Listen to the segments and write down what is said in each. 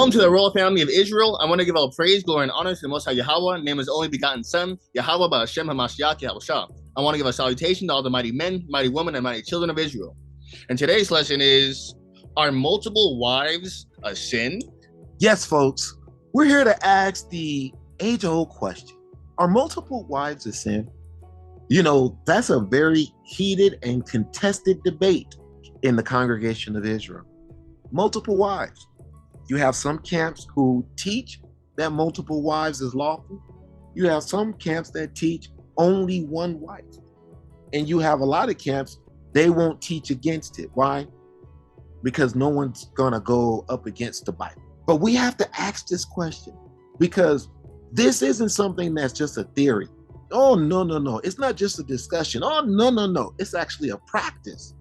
Shalom to the royal family of Israel. I want to give all praise, glory, and honor to the Most High Yahweh, name His only begotten Son, Yahweh Ba'Hashem HaMashiach Yahushua. I want to give a salutation to all the mighty men, mighty women, and mighty children of Israel. And today's lesson is, are multiple wives a sin? Yes, folks. We're here to ask the age-old question. Are multiple wives a sin? You know, that's a very heated and contested debate in the congregation of Israel. Multiple wives. You have some camps who teach that multiple wives is lawful. You have some camps that teach only one wife. And you have a lot of camps, they won't teach against it. Why? Because no one's gonna go up against the Bible. But we have to ask this question because this isn't something that's just a theory. Oh, no. It's not just a discussion. Oh, no. It's actually a practice.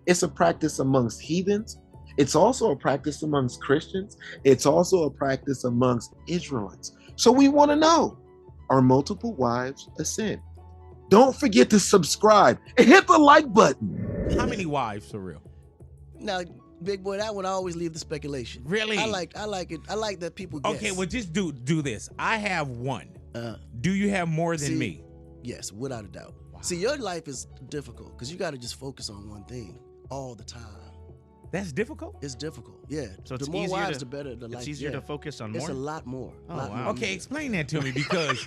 It's a practice amongst heathens. It's also a practice amongst Christians. It's also a practice amongst Israelites. So we want to know, are multiple wives a sin? Don't forget to subscribe and hit the like button. How many wives for real? Now, big boy, that one I always leave the speculation. Really? I like it. I like that people guess. Okay, well just do this. I have one. Do you have more than me? Yes, without a doubt. Wow. See, your life is difficult because you got to just focus on one thing all the time. That's difficult? It's difficult, yeah. So it's the more easier wives, to, the better the life. It's easier to focus on more? It's a lot more. Oh, wow. Okay, explain that to me because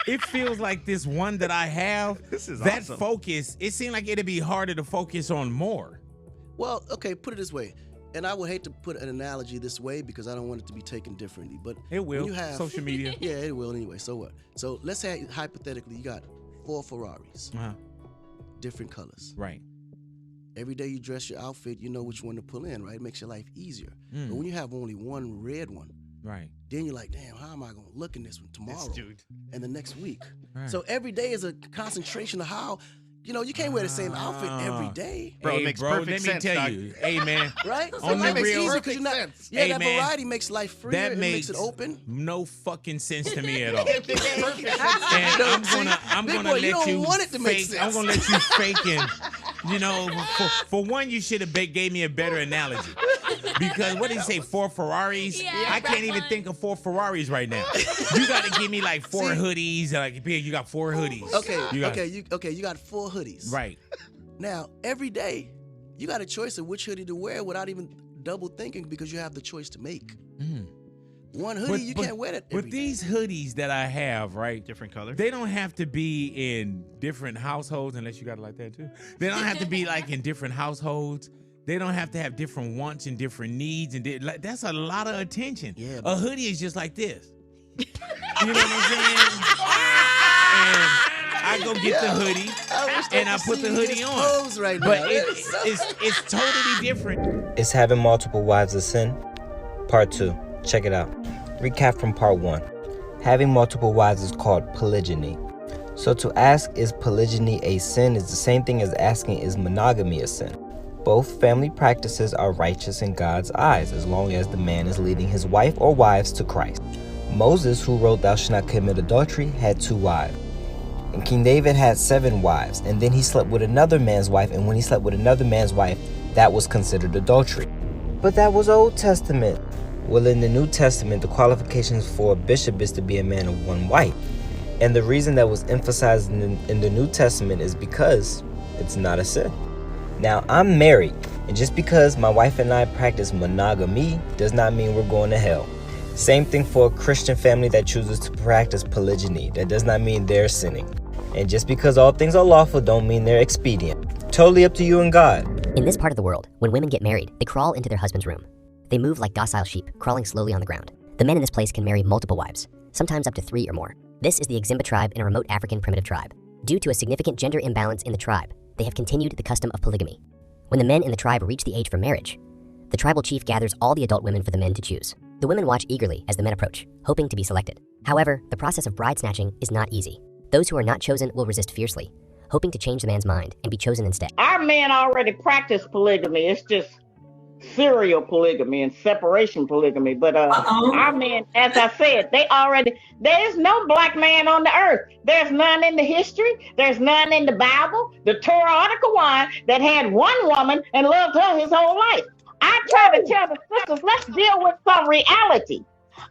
it feels like this one that I have, This is that awesome. focus, it seemed like it'd be harder to focus on more. Well, okay, put it this way. And I would hate to put an analogy this way because I don't want it to be taken differently. But It will. when you have Social media. Yeah, it will anyway. So what? So let's say hypothetically you got 4 Ferraris, Uh-huh. different colors. Right. Every day you dress your outfit, you know which one to pull in, right? It makes your life easier. But when you have only one red one, Right. then you're like, damn, how am I gonna look in this one tomorrow dude. and the next week? Right. So every day is a concentration of how, you can't wear the same outfit every day, Bro, it Hey, makes bro, perfect let me sense, tell dog. you. Hey, man. right? So On life the makes real- it easy because you're not. Yeah, Hey, that man. variety makes life freer. That It makes it open. no fucking sense to me at all. Perfect. And No, I'm see, gonna big boy, you let don't you want it to make fake. sense. I'm gonna let you fake and for one, you should have gave me a better analogy. Because what did he say? 4 Ferraris? Yeah, I can't even think of 4 Ferraris right now. You got to give me like 4 hoodies. Like you got 4 hoodies. Okay, you got 4 hoodies. Right. Now, every day, you got a choice of which hoodie to wear without even double thinking because you have the choice to make. One hoodie, you can't wear that every But day. these hoodies that I have, right? Different color? They don't have to be in different households unless you got it like that too. They don't have to be like in different households. They don't have to have different wants and different needs. Like, that's a lot of attention. Yeah, a hoodie is just like this. You know what I'm saying? And I go get the hoodie and I put the hoodie on. Pose right But now. it's totally different. Is having multiple wives a sin? Part 2. Check it out. Recap from part 1. Having multiple wives is called polygyny. So to ask, is polygyny a sin, is the same thing as asking, is monogamy a sin? Both family practices are righteous in God's eyes as long as the man is leading his wife or wives to Christ. Moses, who wrote "Thou shalt not commit adultery," had 2 wives. And King David had 7 wives, and then he slept with another man's wife, and when he slept with another man's wife, that was considered adultery. But that was Old Testament. Well, in the New Testament, the qualifications for a bishop is to be a man of 1 wife. And the reason that was emphasized in the New Testament is because it's not a sin. Now, I'm married, and just because my wife and I practice monogamy does not mean we're going to hell. Same thing for a Christian family that chooses to practice polygyny. That does not mean they're sinning. And just because all things are lawful don't mean they're expedient. Totally up to you and God. In this part of the world, when women get married, they crawl into their husband's room. They move like docile sheep, crawling slowly on the ground. The men in this place can marry multiple wives, sometimes up to 3 or more. This is the Eximba tribe in a remote African primitive tribe. Due to a significant gender imbalance in the tribe, they have continued the custom of polygamy. When the men in the tribe reach the age for marriage, the tribal chief gathers all the adult women for the men to choose. The women watch eagerly as the men approach, hoping to be selected. However, the process of bride snatching is not easy. Those who are not chosen will resist fiercely, hoping to change the man's mind and be chosen instead. Our men already practice polygamy. It's just serial polygamy and separation polygamy. But our men, as I said, there's no black man on the earth. There's none in the history. There's none in the Bible, the Torah or the Quran, that had one woman and loved her his whole life. I try to tell the sisters, let's deal with some reality.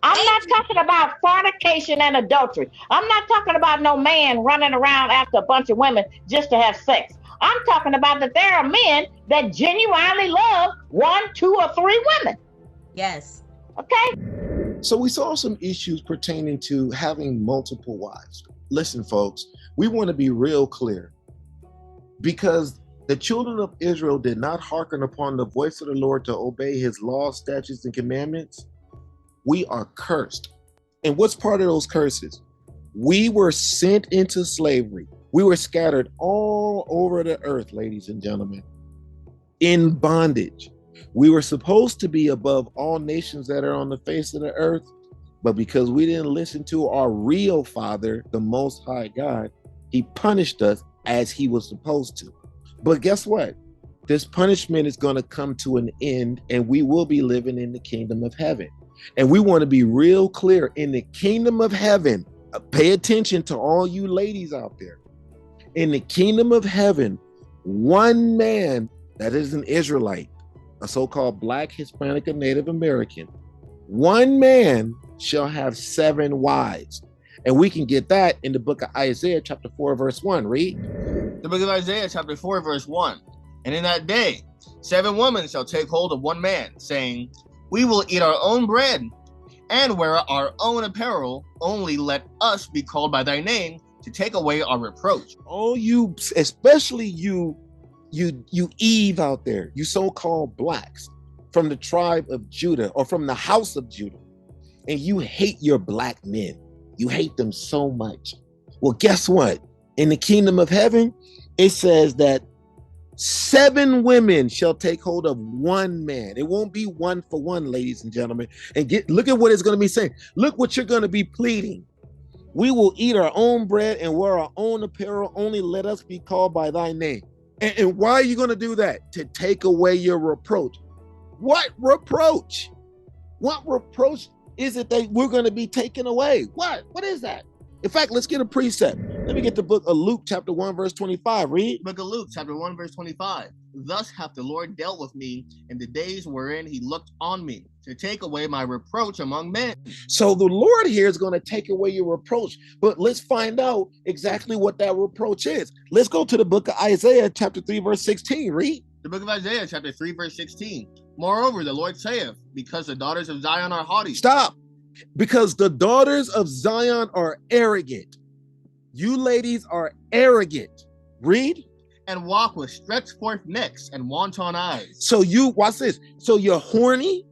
I'm not talking about fornication and adultery. I'm not talking about no man running around after a bunch of women just to have sex. I'm talking about that there are men that genuinely love 1, 2, or 3 women. Yes. Okay? So we saw some issues pertaining to having multiple wives. Listen, folks, we want to be real clear, because the children of Israel did not hearken upon the voice of the Lord to obey his laws, statutes, and commandments. We are cursed. And what's part of those curses? We were sent into slavery. We were scattered all over the earth, ladies and gentlemen, in bondage. We were supposed to be above all nations that are on the face of the earth, but because we didn't listen to our real Father, the Most High God, he punished us as he was supposed to. But guess what? This punishment is going to come to an end, and we will be living in the kingdom of heaven. And we want to be real clear, in the kingdom of heaven, pay attention to all you ladies out there. In the kingdom of heaven, one man that is an Israelite, a so-called Black, Hispanic, or Native American, one man shall have 7 wives. And we can get that in the book of Isaiah chapter 4, verse 1. Read. The book of Isaiah chapter 4, verse 1. And in that day, 7 women shall take hold of one man, saying, we will eat our own bread and wear our own apparel. Only let us be called by thy name to take away our reproach. Oh, you, especially you Eve out there, you so-called Blacks from the tribe of Judah or from the house of Judah, and you hate your Black men. You hate them so much. Well, guess what? In the kingdom of heaven, it says that 7 women shall take hold of one man. It won't be 1 for 1, ladies and gentlemen. And look at what it's going to be saying. Look what you're going to be pleading. We will eat our own bread and wear our own apparel. Only let us be called by thy name. And why are you going to do that? To take away your reproach. What reproach? What reproach is it that we're going to be taken away? What is that? In fact, let's get a precept. Let me get the book of Luke chapter 1, verse 25. Read. Book of Luke chapter 1, verse 25. Thus hath the Lord dealt with me in the days wherein he looked on me to take away my reproach among men. So the Lord here is going to take away your reproach, but let's find out exactly what that reproach is. Let's go to the book of Isaiah chapter 3, verse 16. Read. The book of Isaiah chapter 3, verse 16. Moreover, the Lord saith, because the daughters of Zion are haughty. Stop. Because the daughters of Zion are arrogant. You ladies are arrogant. Read. And walk with stretched forth necks and wanton eyes. So you, watch this. So you're horny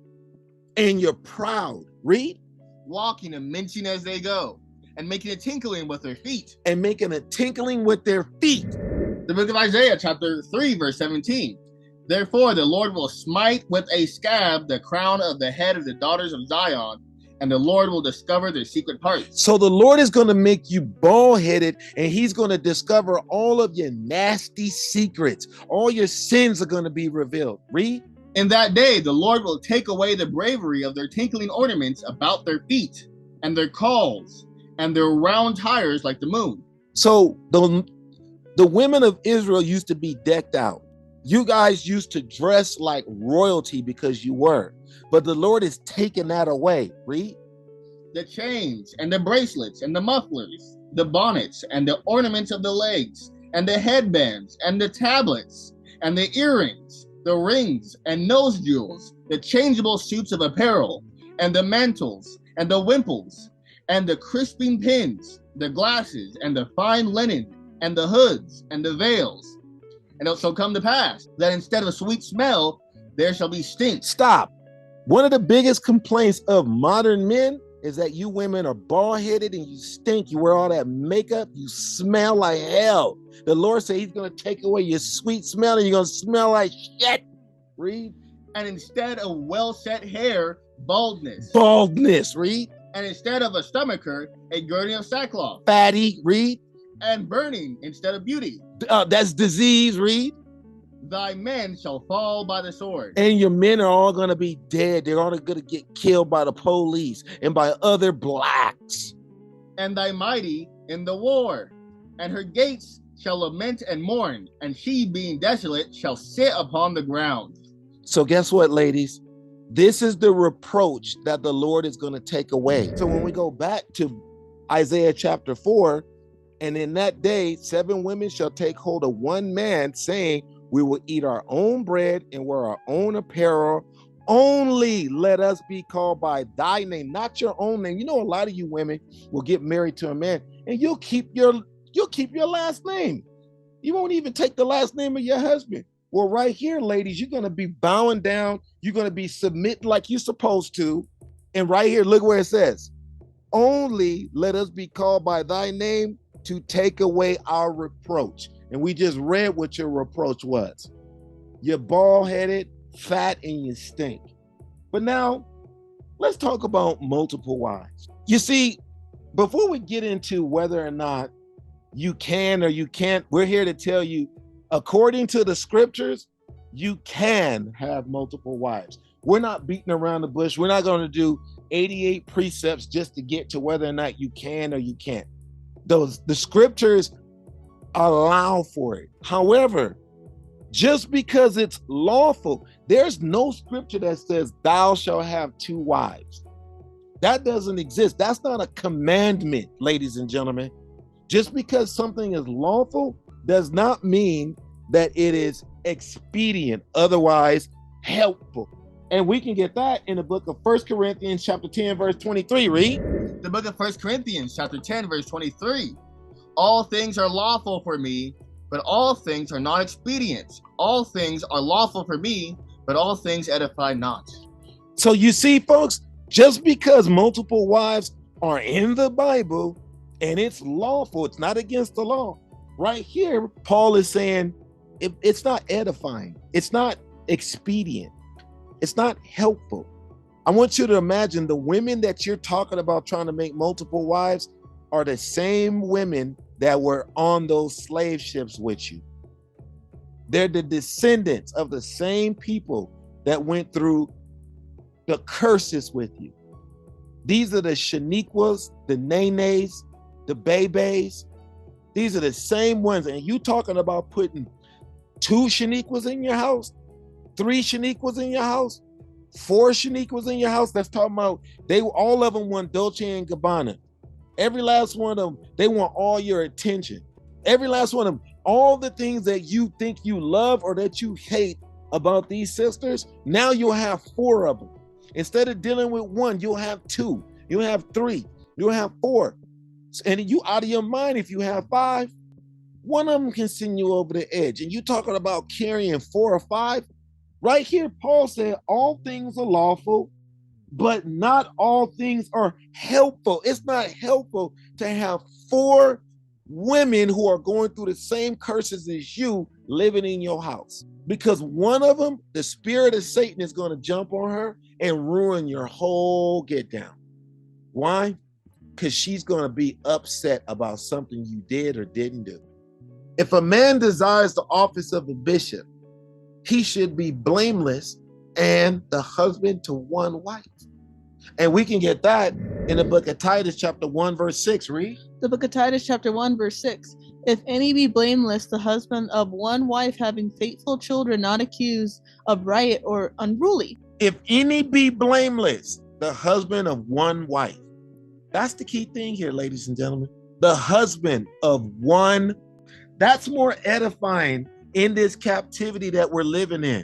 and you're proud. Read. Walking and mincing as they go, and making a tinkling with their feet. And making a tinkling with their feet. The book of Isaiah chapter 3, verse 17. Therefore the Lord will smite with a scab the crown of the head of the daughters of Zion, and the Lord will discover their secret parts. So the Lord is going to make you bald-headed, and he's going to discover all of your nasty secrets. All your sins are going to be revealed. Read. In that day, the Lord will take away the bravery of their tinkling ornaments about their feet, and their cauls, and their round tires like the moon. So the women of Israel used to be decked out. You guys used to dress like royalty because you were. But the Lord is taking that away. Read. The chains and the bracelets and the mufflers, the bonnets and the ornaments of the legs, and the headbands and the tablets and the earrings, the rings and nose jewels, the changeable suits of apparel, and the mantles and the wimples, and the crisping pins, the glasses and the fine linen, and the hoods and the veils. And it shall come to pass that instead of a sweet smell, there shall be stink. Stop. One of the biggest complaints of modern men is that you women are bald-headed and you stink. You wear all that makeup. You smell like hell. The Lord said he's going to take away your sweet smell and you're going to smell like shit. Read. And instead of well-set hair, baldness. Baldness. Read. And instead of a stomacher, a girding of sackcloth. Fatty. Read. And burning instead of beauty. That's disease. Read. Thy men shall fall by the sword. And your men are all going to be dead. They're all going to get killed by the police and by other blacks. And thy mighty in the war. And her gates shall lament and mourn. And she, being desolate, shall sit upon the ground. So guess what, ladies? This is the reproach that the Lord is going to take away. So when we go back to Isaiah chapter 4, and in that day, 7 women shall take hold of one man, saying, we will eat our own bread and wear our own apparel. Only let us be called by thy name, not your own name. You know, a lot of you women will get married to a man and you'll keep your last name. You won't even take the last name of your husband. Well, right here, ladies, you're going to be bowing down. You're going to be submitting like you're supposed to. And right here, look where it says, only let us be called by thy name to take away our reproach. And we just read what your reproach was. You're bald-headed, fat, and you stink. But now, let's talk about multiple wives. You see, before we get into whether or not you can or you can't, we're here to tell you, according to the scriptures, you can have multiple wives. We're not beating around the bush. We're not going to do 88 precepts just to get to whether or not you can or you can't. The scriptures allow for it. However, just because it's lawful, there's no scripture that says thou shalt have 2 wives. That doesn't exist. That's not a commandment, ladies and gentlemen. Just because something is lawful does not mean that it is expedient, otherwise helpful. And we can get that in the book of 1 Corinthians chapter 10, verse 23. Read. The book of 1 Corinthians chapter 10, verse 23. All things are lawful for me, but all things are not expedient. All things are lawful for me, but all things edify not. So you see, folks, just because multiple wives are in the Bible and it's lawful, it's not against the law. Right here, Paul is saying it's not edifying. It's not expedient. It's not helpful. I want you to imagine the women that you're talking about trying to make multiple wives are the same women that were on those slave ships with you. They're the descendants of the same people that went through the curses with you. These are the Shaniquas, the Nenes, the Bebes. These are the same ones. And you talking about putting 2 Shaniquas in your house, 3 Shaniquas in your house, 4 Shaniquas in your house. That's talking about all of them want Dolce and Gabbana. Every last one of them, they want all your attention. Every last one of them, all the things that you think you love or that you hate about these sisters, now you'll have 4 of them. Instead of dealing with 1, you'll have 2, you'll have 3, you'll have 4. And you out of your mind if you have 5. One of them can send you over the edge. And you talking about carrying 4 or 5? Right here, Paul said all things are lawful, but not all things are helpful. It's not helpful to have 4 women who are going through the same curses as you living in your house. Because one of them, the spirit of Satan is going to jump on her and ruin your whole get down. Why? Because she's going to be upset about something you did or didn't do. If a man desires the office of a bishop, he should be blameless and the husband to 1 wife. And we can get that in the book of Titus chapter 1, verse 6. Read. The book of Titus chapter 1, verse 6. If any be blameless, the husband of 1 wife, having faithful children, not accused of riot or unruly. If any be blameless, the husband of 1 wife. That's the key thing here, ladies and gentlemen. The husband of 1. That's more edifying in this captivity that we're living in.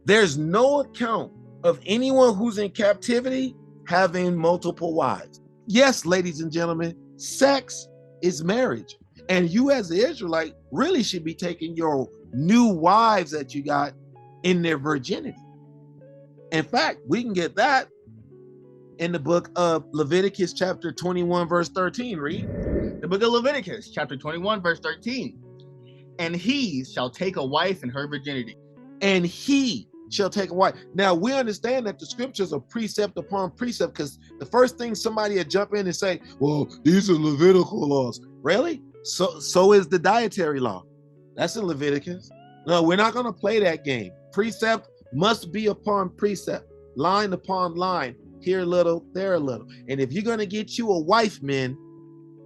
There's no account of anyone who's in captivity having multiple wives. Yes, ladies and gentlemen, sex is marriage. And you as the Israelite really should be taking your new wives that you got in their virginity. In fact, we can get that in the book of Leviticus chapter 21, verse 13. Read. The book of Leviticus chapter 21, verse 13. And he shall take a wife in her virginity. And he shall take a wife. Now, we understand that the scriptures are precept upon precept, because the first thing somebody would jump in and say, well, these are Levitical laws. Really? So is the dietary law. That's in Leviticus. No, we're not going to play that game. Precept must be upon precept, line upon line, here a little, there a little. And if you're going to get you a wife, men,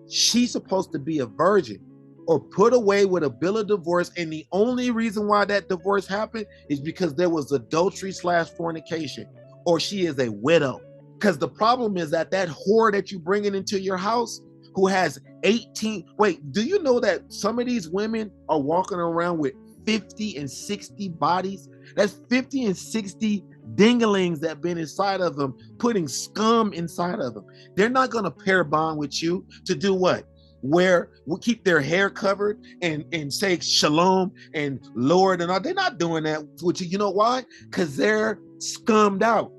she's supposed to be a virgin. or put away with a bill of divorce. And the only reason why that divorce happened is because there was adultery / fornication, or she is a widow. Because the problem is that whore that you bringing into your house who has 18, wait, do you know that some of these women are walking around with 50 and 60 bodies? That's 50 and 60 dinglings that been inside of them, putting scum inside of them. They're not going to pair bond with you to do what? Where we keep their hair covered and say shalom and Lord and all. They're not doing that with you. You know why? Because they're scummed out.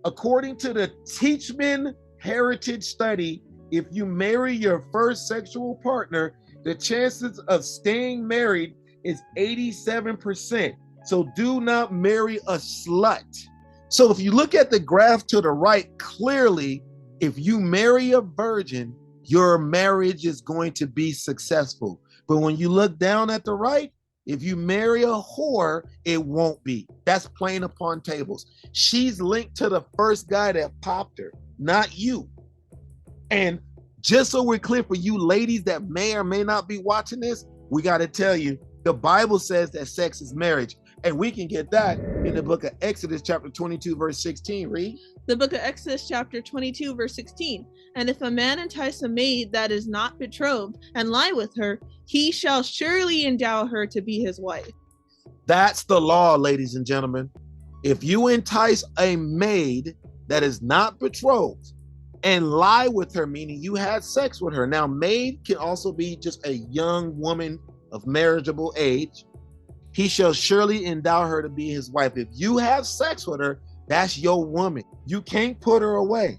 According to the Teachman Heritage Study, if you marry your first sexual partner, the chances of staying married is 87%. So do not marry a slut. So if you look at the graph to the right, clearly, if you marry a virgin, your marriage is going to be successful. But when you look down at the right, if you marry a whore, it won't be. That's plain upon tables. She's linked to the first guy that popped her, not you. And just so we're clear for you ladies that may or may not be watching this, we got to tell you, the Bible says that sex is marriage. And we can get that in the book of Exodus chapter 22, verse 16. Read. The book of Exodus chapter 22, verse 16. And if a man entice a maid that is not betrothed and lie with her, he shall surely endow her to be his wife. That's the law, ladies and gentlemen. If you entice a maid that is not betrothed and lie with her, meaning you had sex with her. Now, maid can also be just a young woman of marriageable age. He shall surely endow her to be his wife. If you have sex with her, that's your woman. You can't put her away.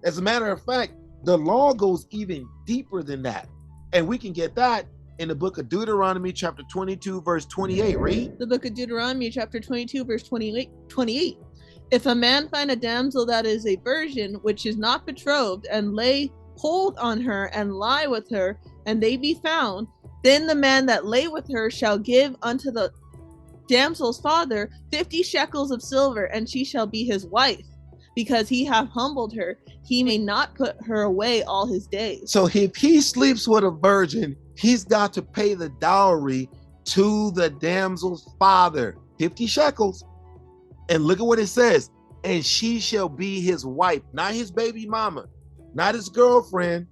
As a matter of fact, the law goes even deeper than that. And we can get that in the book of Deuteronomy chapter 22, verse 28. Read. The book of Deuteronomy chapter 22, verse 28. If a man find a damsel that is a virgin, which is not betrothed, and lay hold on her and lie with her, and they be found, then the man that lay with her shall give unto the damsel's father 50 shekels of silver, and she shall be his wife. Because he hath humbled her, he may not put her away all his days. So if he sleeps with a virgin, he's got to pay the dowry to the damsel's father, 50 shekels. And look at what it says. And she shall be his wife, not his baby mama, not his girlfriend,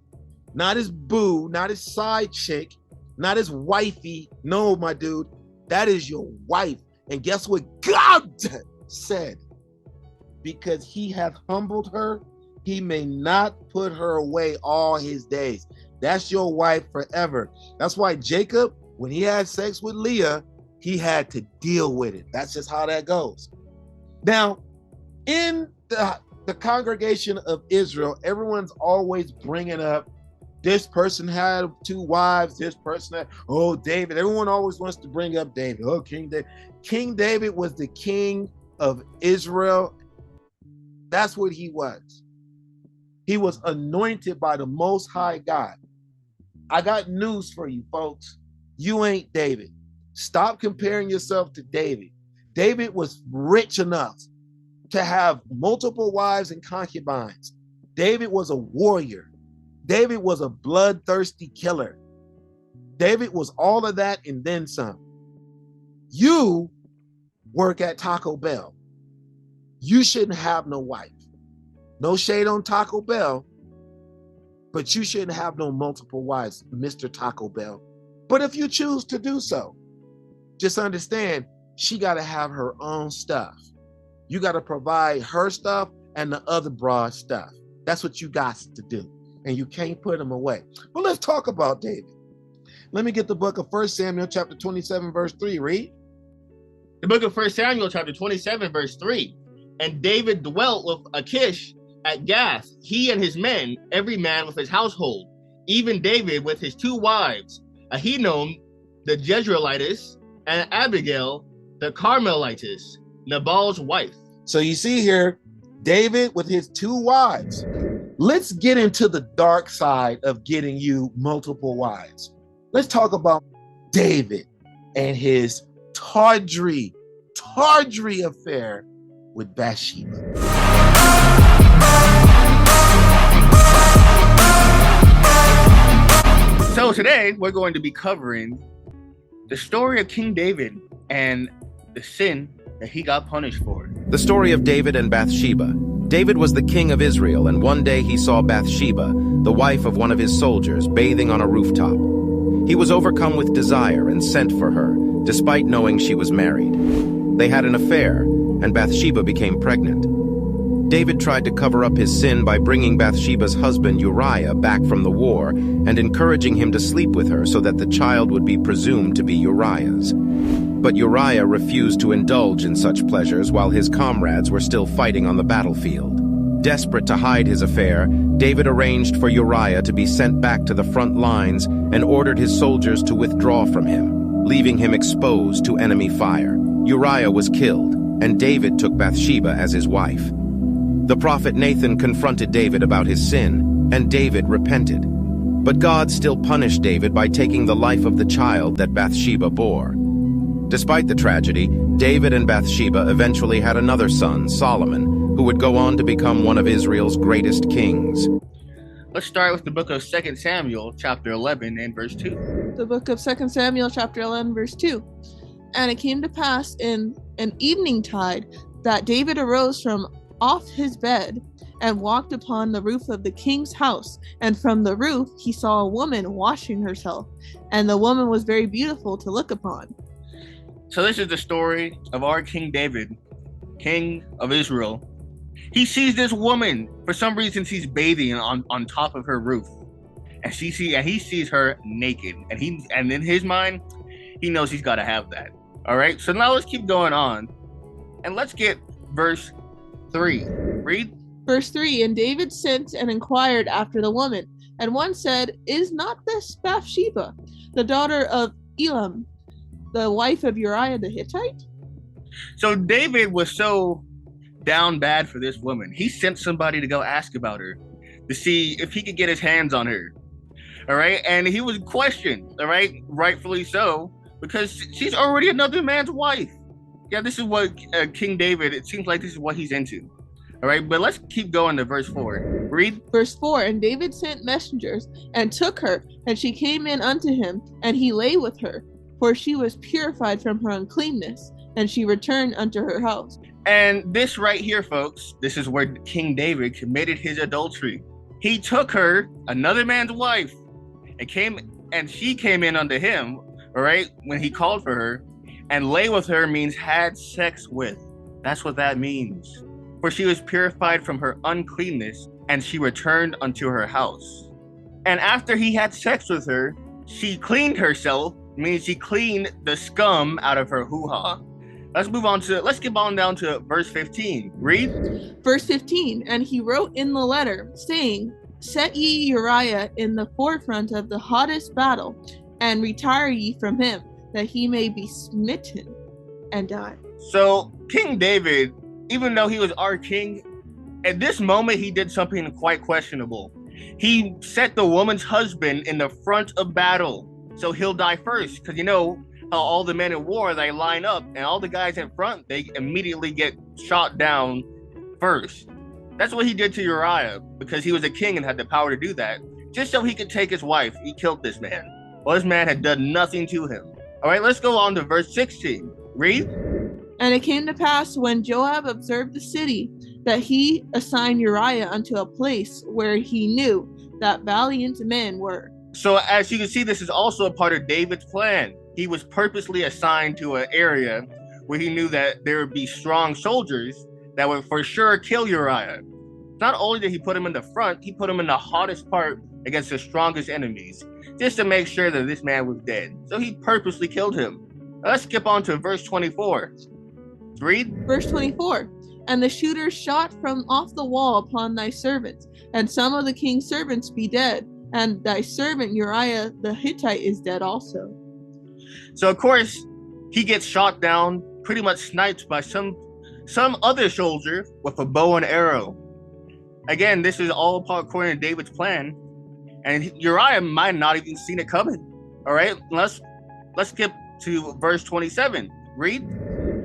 not his boo, not his side chick, not his wifey. No, my dude, that is your wife. And guess what God said? Because he hath humbled her, he may not put her away all his days. That's your wife forever. That's why Jacob, when he had sex with Leah, he had to deal with it. That's just how that goes. Now, in the congregation of Israel, everyone's always bringing up, this person had 2 wives, this person had, oh, David. Everyone always wants to bring up David. Oh, King David. King David was the king of Israel. That's what he was. He was anointed by the Most High God. I got news for you, folks. You ain't David. Stop comparing yourself to David. David was rich enough to have multiple wives and concubines. David was a warrior. David was a bloodthirsty killer. David was all of that and then some. You work at Taco Bell. You shouldn't have no wife. No shade on Taco Bell, but you shouldn't have no multiple wives, Mr. Taco Bell. But if you choose to do so, just understand she got to have her own stuff. You got to provide her stuff and the other broad stuff. That's what you got to do. And you can't put them away. But let's talk about David. Let me get the book of 1 Samuel chapter 27, verse 3. Read. The book of 1 Samuel chapter 27, verse 3. And David dwelt with Achish at Gath, he and his men, every man with his household, even David with his 2 wives, Ahinoam the Jezreelitess, and Abigail the Carmelitess, Nabal's wife. So you see here, David with his 2 wives. Let's get into the dark side of getting you multiple wives. Let's talk about David and his tawdry affair with Bathsheba. So today we're going to be covering the story of King David and the sin that he got punished for. The story of David and Bathsheba. David was the king of Israel, and one day he saw Bathsheba, the wife of one of his soldiers, bathing on a rooftop. He was overcome with desire and sent for her, despite knowing she was married. They had an affair, and Bathsheba became pregnant. David tried to cover up his sin by bringing Bathsheba's husband Uriah back from the war and encouraging him to sleep with her so that the child would be presumed to be Uriah's. But Uriah refused to indulge in such pleasures while his comrades were still fighting on the battlefield. Desperate to hide his affair, David arranged for Uriah to be sent back to the front lines and ordered his soldiers to withdraw from him, leaving him exposed to enemy fire. Uriah was killed, and David took Bathsheba as his wife. The prophet Nathan confronted David about his sin, and David repented. But God still punished David by taking the life of the child that Bathsheba bore. Despite the tragedy, David and Bathsheba eventually had another son, Solomon, who would go on to become one of Israel's greatest kings. Let's start with the book of 2 Samuel, chapter 11 and verse 2. The book of 2 Samuel, chapter 11, verse 2. And it came to pass in an evening tide that David arose from off his bed and walked upon the roof of the king's house. And from the roof he saw a woman washing herself, and the woman was very beautiful to look upon. So this is the story of our King David, king of Israel. He sees this woman. For some reason, she's bathing on top of her roof, and he sees her naked. And in his mind, he knows he's got to have that. All right. So now let's keep going on, and let's get verse 3. Read. Verse 3. And David sent and inquired after the woman, and one said, "Is not this Bathsheba, the daughter of Elam, the wife of Uriah the Hittite?" So David was so down bad for this woman. He sent somebody to go ask about her, to see if he could get his hands on her. All right. And he was questioned. All right. Rightfully so, because she's already another man's wife. Yeah, this is what King David, it seems like this is what he's into. All right. But let's keep going to verse 4. Read. Verse 4. And David sent messengers and took her, and she came in unto him, and he lay with her, for she was purified from her uncleanness, and she returned unto her house. And this right here, folks, this is where King David committed his adultery. He took her, another man's wife, and she came in unto him, all right, when he called for her, and lay with her means had sex with. That's what that means. For she was purified from her uncleanness, and she returned unto her house. And after he had sex with her, she cleaned herself, means she cleaned the scum out of her hoo-ha. Let's skip on down to verse 15. Read. Verse 15. And he wrote in the letter, saying, "Set ye Uriah in the forefront of the hottest battle, and retire ye from him, that he may be smitten and die." So King David, even though he was our king, at this moment he did something quite questionable. He set the woman's husband in the front of battle, so he'll die first, because you know how all the men in war, they line up, and all the guys in front, they immediately get shot down first. That's what he did to Uriah, because he was a king and had the power to do that, just so he could take his wife. He killed this man. Well, this man had done nothing to him. All right, let's go on to verse 16. Read. And it came to pass, when Joab observed the city, that he assigned Uriah unto a place where he knew that valiant men were. So as you can see, this is also a part of David's plan. He was purposely assigned to an area where he knew that there would be strong soldiers that would for sure kill Uriah. Not only did he put him in the front, he put him in the hottest part against the strongest enemies, just to make sure that this man was dead. So he purposely killed him. Now let's skip on to verse 24. Read. Verse 24. And the shooters shot from off the wall upon thy servants, and some of the king's servants be dead, and thy servant Uriah the Hittite is dead also. So of course, he gets shot down, pretty much sniped by some other soldier with a bow and arrow. Again, this is all part according to David's plan, and Uriah might not even seen it coming. All right, let's skip to verse 27. Read.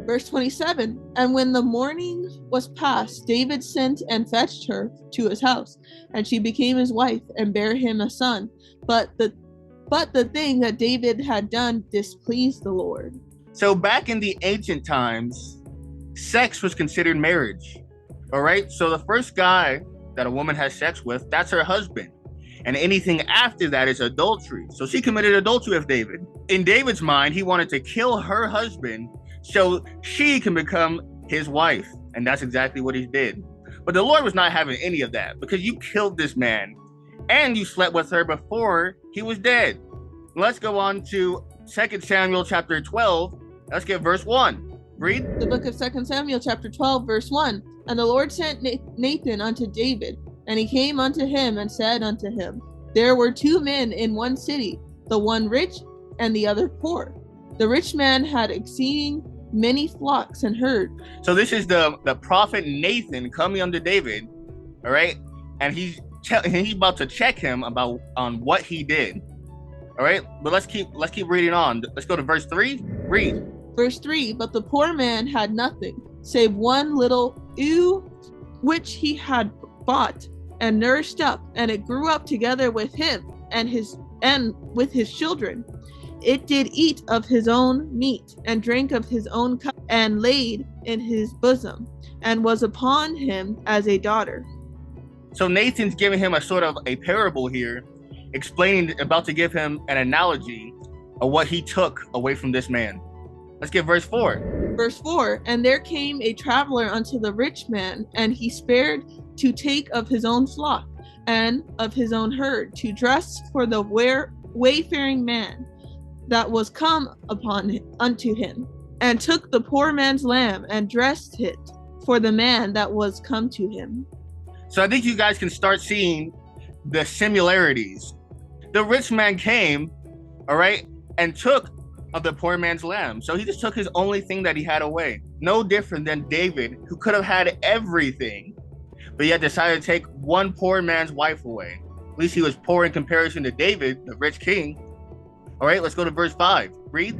Verse 27. And when the morning was past, David sent and fetched her to his house, and she became his wife, and bare him a son. But the But the thing that David had done displeased the Lord. So back in the ancient times, sex was considered marriage. All right. So the first guy that a woman has sex with, that's her husband. And anything after that is adultery. So she committed adultery with David. In David's mind, he wanted to kill her husband so she can become his wife. And that's exactly what he did. But the Lord was not having any of that, because you killed this man and you slept with her before he was dead. Let's go on to 2 Samuel chapter 12. Let's get verse 1. Read. The book of 2 Samuel chapter 12, verse 1. And the Lord sent Nathan unto David, and he came unto him and said unto him, There were 2 men in one city, the one rich and the other poor. The rich man had exceeding many flocks and herds. So this is the prophet Nathan coming unto David, all right? And he's about to check him on what he did. All right, but let's keep reading on. Let's go to verse 3. Read. Verse 3, but the poor man had nothing, save one little ewe, which he had bought and nourished up, and it grew up together with him and with his children. It did eat of his own meat, and drank of his own cup, and laid in his bosom, and was upon him as a daughter. So Nathan's giving him a sort of a parable here, about to give him an analogy of what he took away from this man. Let's get verse 4. Verse 4, and there came a traveler unto the rich man, and he spared to take of his own flock and of his own herd, to dress for the wayfaring man that was come unto him, and took the poor man's lamb and dressed it for the man that was come to him. So I think you guys can start seeing the similarities. The rich man came, all right, and took of the poor man's lamb. So he just took his only thing that he had away. No different than David, who could have had everything, but yet decided to take one poor man's wife away. At least he was poor in comparison to David, the rich king. All right, let's go to verse 5. Read.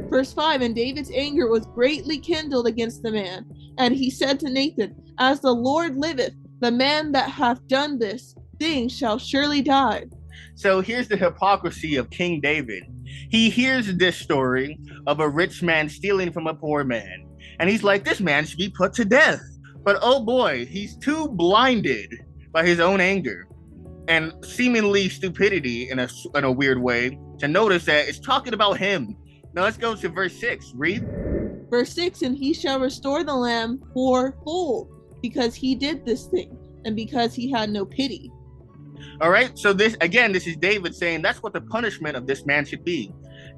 Verse 5, and David's anger was greatly kindled against the man. And he said to Nathan, As the Lord liveth, the man that hath done this thing shall surely die. So here's the hypocrisy of King David. He hears this story of a rich man stealing from a poor man, and he's like, this man should be put to death. But oh boy, he's too blinded by his own anger and seemingly stupidity in a weird way to notice that it's talking about him. Now let's go to verse 6. Read. Verse 6, and he shall restore the lamb fourfold, because he did this thing, and because he had no pity. All right, so this is David saying that's what the punishment of this man should be,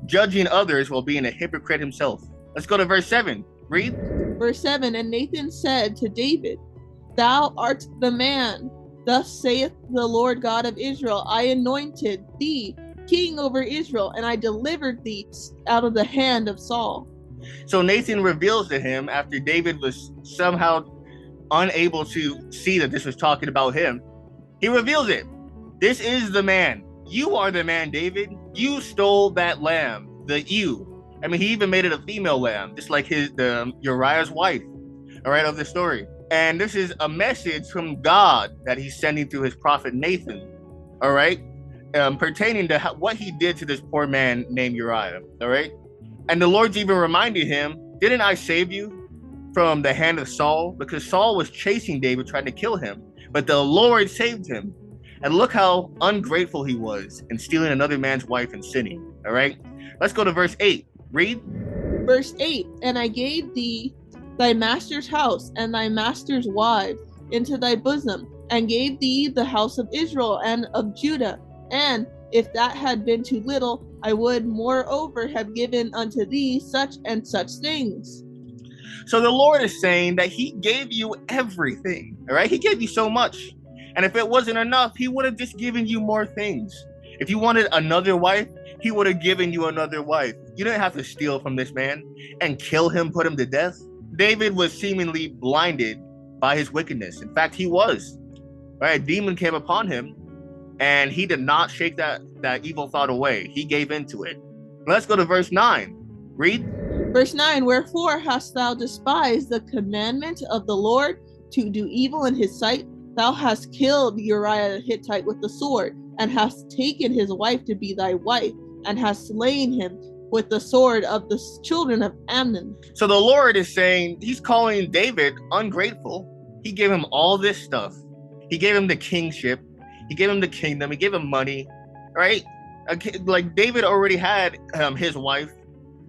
judging others while being a hypocrite himself. Let's go to verse 7. Read. Verse 7, and Nathan said to David, Thou art the man. Thus saith the Lord God of Israel, I anointed thee king over Israel, and I delivered thee out of the hand of Saul. So Nathan reveals to him, after David was somehow unable to see that this was talking about him, he reveals it. This is the man. You are the man, David. You stole that lamb, the ewe. I mean, he even made it a female lamb, just like Uriah's wife, all right, of the story. And this is a message from God that he's sending through his prophet Nathan, all right, pertaining to what he did to this poor man named Uriah, all right? And the Lord's even reminding him, didn't I save you from the hand of Saul? Because Saul was chasing David, trying to kill him, but the Lord saved him. And look how ungrateful he was in stealing another man's wife and sinning, all right? Let's go to verse 8. Read. Verse 8, and I gave thee thy master's house and thy master's wives into thy bosom, and gave thee the house of Israel and of Judah. And if that had been too little, I would moreover have given unto thee such and such things. So the Lord is saying that he gave you everything, all right? He gave you so much. And if it wasn't enough, he would have just given you more things. If you wanted another wife, he would have given you another wife. You didn't have to steal from this man and kill him, put him to death. David was seemingly blinded by his wickedness. In fact, he was. Right? A demon came upon him, and he did not shake that evil thought away. He gave into it. Let's go to verse 9. Read. Verse 9, wherefore hast thou despised the commandment of the Lord to do evil in his sight? Thou hast killed Uriah the Hittite with the sword, and hast taken his wife to be thy wife, and hast slain him with the sword of the children of Ammon. So the Lord is saying, he's calling David ungrateful. He gave him all this stuff. He gave him the kingship. He gave him the kingdom. He gave him money, right? Like David already had his wife,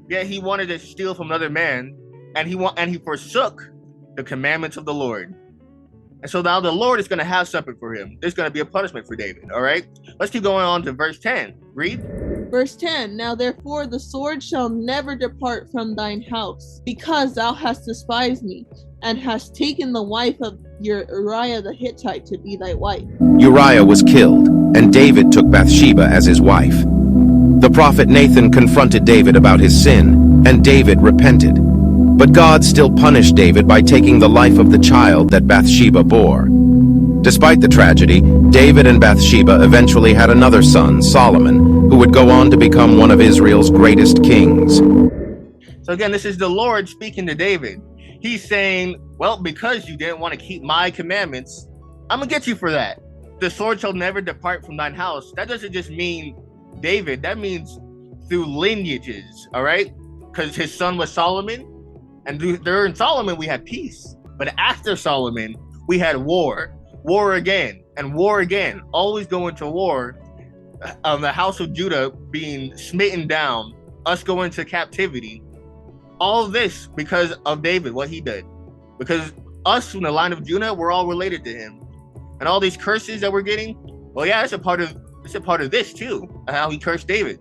yet he wanted to steal from another man, and he forsook the commandments of the Lord. And so now the Lord is going to have something for him. There's going to be a punishment for David, all right? Let's keep going on to verse 10. Read. Verse 10, now therefore the sword shall never depart from thine house, because thou hast despised me, and hast taken the wife of your Uriah the Hittite to be thy wife. Uriah was killed, and David took Bathsheba as his wife. The prophet Nathan confronted David about his sin, and David repented. But God still punished David by taking the life of the child that Bathsheba bore. Despite the tragedy, David and Bathsheba eventually had another son, Solomon, who would go on to become one of Israel's greatest kings. So again, this is the Lord speaking to David. He's saying, well, because you didn't want to keep my commandments, I'm going to get you for that. The sword shall never depart from thine house. That doesn't just mean David. That means through lineages, all right? Because his son was Solomon, and during Solomon, we had peace. But after Solomon, we had war again, and war again, always going to war. The house of Judah being smitten down, us going to captivity. All this because of David, what he did. Because us from the line of Judah, we're all related to him. And all these curses that we're getting, well, yeah, it's a part of this too, how he cursed David.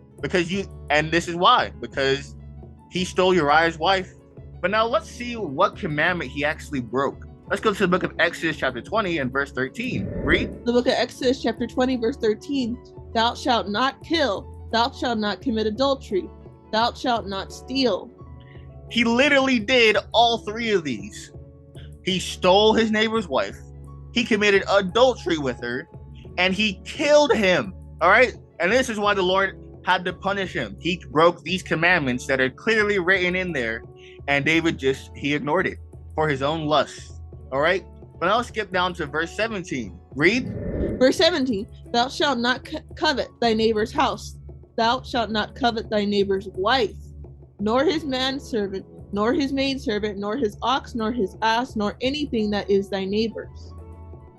And this is why, because he stole Uriah's wife. But now let's see what commandment he actually broke. Let's go to the book of Exodus chapter 20 and verse 13. Read. The book of Exodus chapter 20 verse 13. Thou shalt not kill. Thou shalt not commit adultery. Thou shalt not steal. He literally did all three of these. He stole his neighbor's wife. He committed adultery with her. And he killed him. All right? And this is why the Lord had to punish him. He broke these commandments that are clearly written in there. And David he ignored it for his own lust. All right? But I'll skip down to verse 17. Read. Verse 17. Thou shalt not covet thy neighbor's house. Thou shalt not covet thy neighbor's wife, nor his manservant, nor his maidservant, nor his ox, nor his ass, nor anything that is thy neighbor's.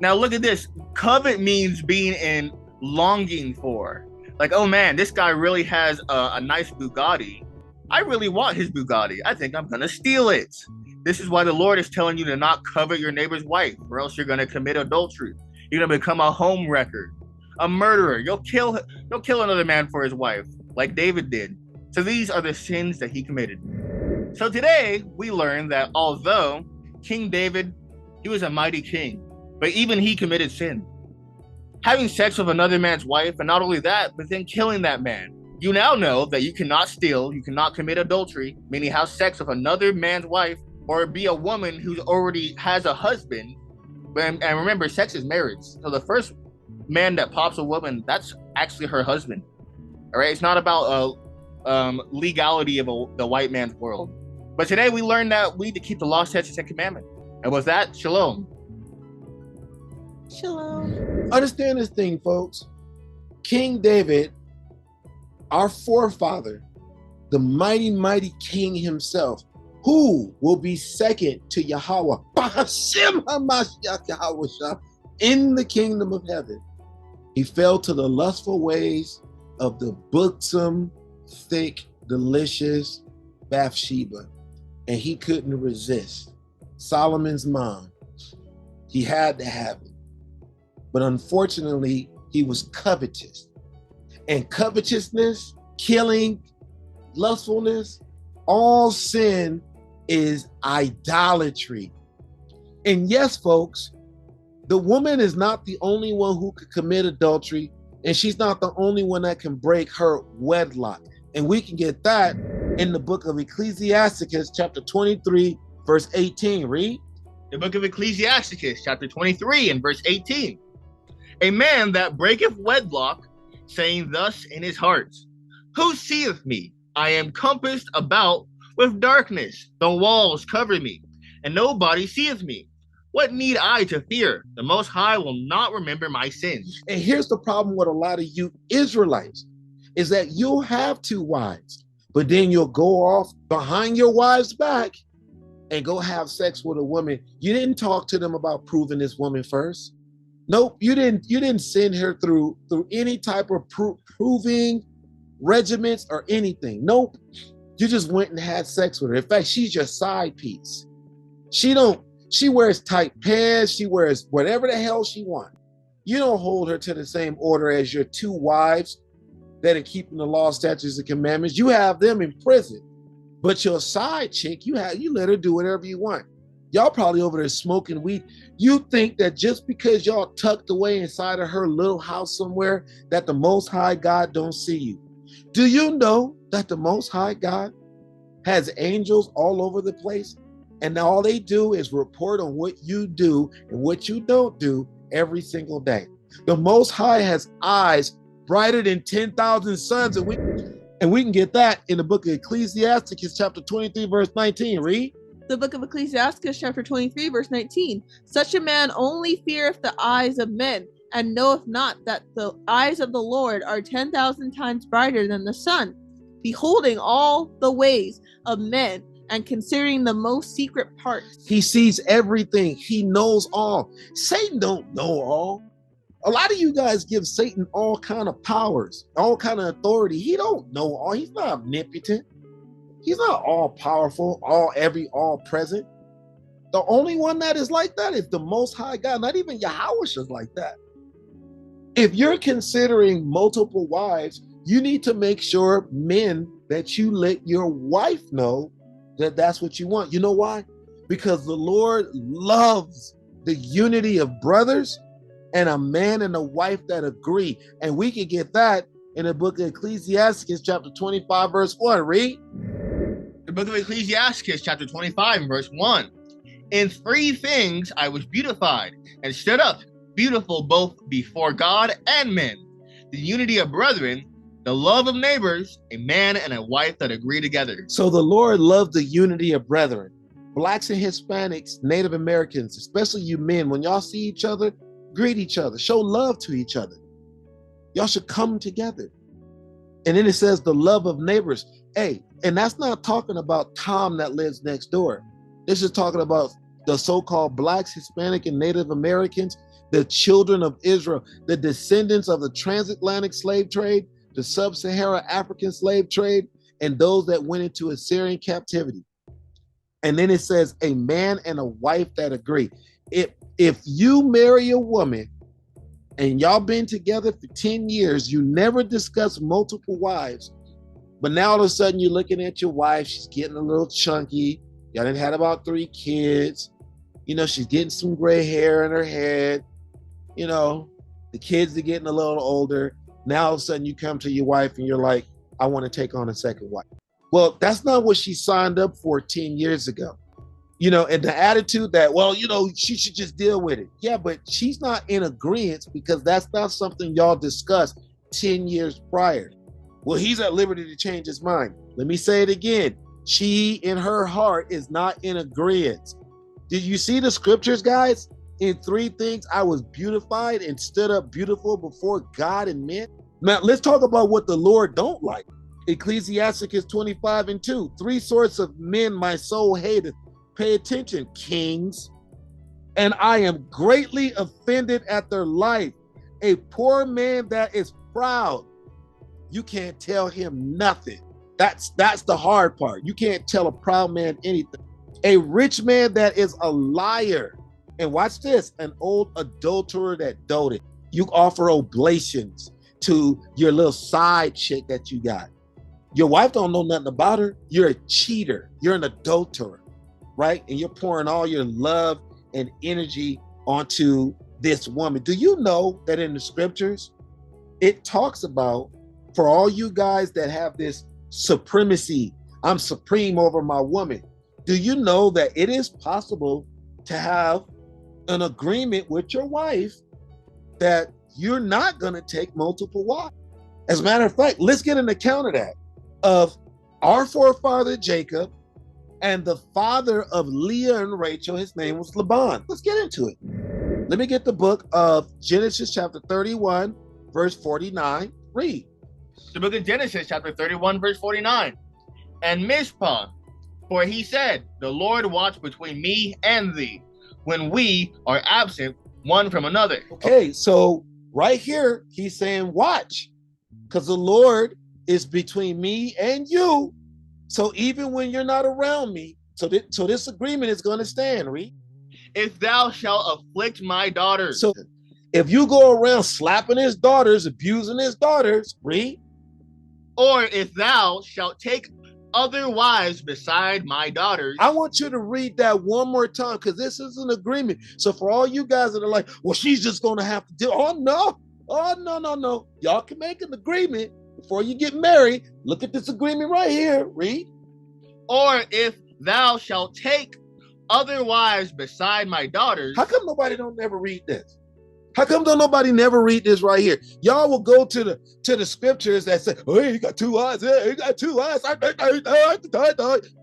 Now look at this. Covet means being in longing for. Like, oh man, this guy really has a nice Bugatti. I really want his Bugatti. I think I'm going to steal it. This is why the Lord is telling you to not covet your neighbor's wife, or else you're going to commit adultery. You're going to become a home wrecker, a murderer. You'll kill another man for his wife, like David did. So these are the sins that he committed. So today, we learn that although King David, he was a mighty king, but even he committed sin. Having sex with another man's wife, and not only that, but then killing that man. You now know that you cannot steal, you cannot commit adultery, meaning have sex with another man's wife, or be a woman who already has a husband. And remember, sex is marriage. So the first man that pops a woman, that's actually her husband. All right, it's not about legality of the white man's world. But today we learned that we need to keep the law, statutes, and commandments. And with that, shalom. Shalom. Understand this thing, folks. King David, our forefather, the mighty, mighty king himself, who will be second to Yahweh, in the kingdom of heaven. He fell to the lustful ways of the buxom, thick, delicious Bathsheba, and he couldn't resist. Solomon's mom, he had to have it. But unfortunately, he was covetous. And covetousness, killing, lustfulness, all sin is idolatry. And yes, folks, the woman is not the only one who could commit adultery, and she's not the only one that can break her wedlock. And we can get that in the book of Ecclesiasticus, chapter 23, verse 18. Read. The book of Ecclesiasticus, chapter 23, and verse 18. A man that breaketh wedlock, saying thus in his heart, who seeth me? I am compassed about with darkness. The walls cover me, and nobody seeth me. What need I to fear? The Most High will not remember my sins. And here's the problem with a lot of you Israelites, is that you'll have 2 wives, but then you'll go off behind your wife's back and go have sex with a woman. You didn't talk to them about proving this woman first. Nope, you didn't send her through any type of proving regiments or anything. Nope, you just went and had sex with her. In fact, she's your side piece. She wears tight pants. She wears whatever the hell she wants. You don't hold her to the same order as your 2 wives that are keeping the law, statutes, and commandments. You have them in prison. But your side chick, you let her do whatever you want. Y'all probably over there smoking weed. You think that just because y'all tucked away inside of her little house somewhere, that the Most High God don't see you. Do you know that the Most High God has angels all over the place? And all they do is report on what you do and what you don't do every single day. The Most High has eyes brighter than 10,000 suns, and we can get that in the book of Ecclesiasticus, chapter 23, verse 19. Read. The book of Ecclesiasticus, chapter 23, verse 19. Such a man only feareth the eyes of men, and knoweth not that the eyes of the Lord are 10,000 times brighter than the sun, beholding all the ways of men, and considering the most secret parts. He sees everything. He knows all. Satan don't know all. A lot of you guys give Satan all kind of powers, all kind of authority. He don't know all. He's not omnipotent. He's not all powerful, all present. The only one that is like that is the Most High God. Not even Yahweh is like that. If you're considering multiple wives, you need to make sure, men, that you let your wife know that that's what you want. You know why? Because the Lord loves the unity of brothers and a man and a wife that agree. And we can get that in the book of Ecclesiasticus, chapter 25, verse 1. Read. The book of Ecclesiasticus, chapter 25, and verse 1. In 3 things I was beautified, and stood up, beautiful both before God and men. The unity of brethren, the love of neighbors, a man and a wife that agree together. So the Lord loved the unity of brethren. Blacks and Hispanics, Native Americans, especially you men, when y'all see each other, greet each other, show love to each other. Y'all should come together. And then it says the love of neighbors. Hey, and that's not talking about Tom that lives next door. This is talking about the so-called Blacks, Hispanic, and Native Americans, the children of Israel, the descendants of the transatlantic slave trade, the sub-Saharan African slave trade, and those that went into Assyrian captivity. And then it says a man and a wife that agree. If you marry a woman and y'all been together for 10 years, you never discuss multiple wives, but now all of a sudden you're looking at your wife, she's getting a little chunky, y'all done had about 3 kids, you know, she's getting some gray hair in her head, you know, the kids are getting a little older. Now all of a sudden you come to your wife and you're like, I want to take on a second wife. Well, that's not what she signed up for 10 years ago. You know, and the attitude that, well, you know, she should just deal with it. Yeah, but she's not in agreement because that's not something y'all discussed 10 years prior. Well, he's at liberty to change his mind. Let me say it again. She, in her heart, is not in agreement. Did you see the scriptures, guys? In 3 things, I was beautified and stood up beautiful before God and men. Now, let's talk about what the Lord don't like. Ecclesiasticus 25 and 2. 3 sorts of men my soul hateth. Pay attention, kings. And I am greatly offended at their life. A poor man that is proud. You can't tell him nothing. That's the hard part. You can't tell a proud man anything. A rich man that is a liar. And watch this, an old adulterer that doted. You offer oblations to your little side chick that you got. Your wife don't know nothing about her. You're a cheater. You're an adulterer, right? And you're pouring all your love and energy onto this woman. Do you know that in the scriptures, it talks about, for all you guys that have this supremacy, I'm supreme over my woman. Do you know that it is possible to have an agreement with your wife that you're not going to take multiple wives? As a matter of fact, let's get an account of that, of our forefather Jacob And the father of Leah and Rachel, his name was Laban. Let's get into it. Let me get the book of Genesis chapter 31, verse 49. Read. The book of Genesis chapter 31, verse 49. And Mizpah, for he said, the Lord watch between me and thee, when we are absent one from another. Okay, so right here, he's saying watch, because the Lord is between me and you. So even when you're not around me, so this agreement is going to stand, read. If thou shalt afflict my daughters. So if you go around slapping his daughters, abusing his daughters, read. Or if thou shalt take other wives beside my daughters. I want you to read that one more time, because this is an agreement. So for all you guys that are like, well, she's just going to have to do, oh, no. Y'all can make an agreement before you get married. Look at this agreement right here. Read. Or if thou shalt take other wives beside my daughters. How come nobody don't never read this? How come don't nobody never read this right here? Y'all will go to the scriptures that say, oh, you got two wives. Yeah, you got two wives.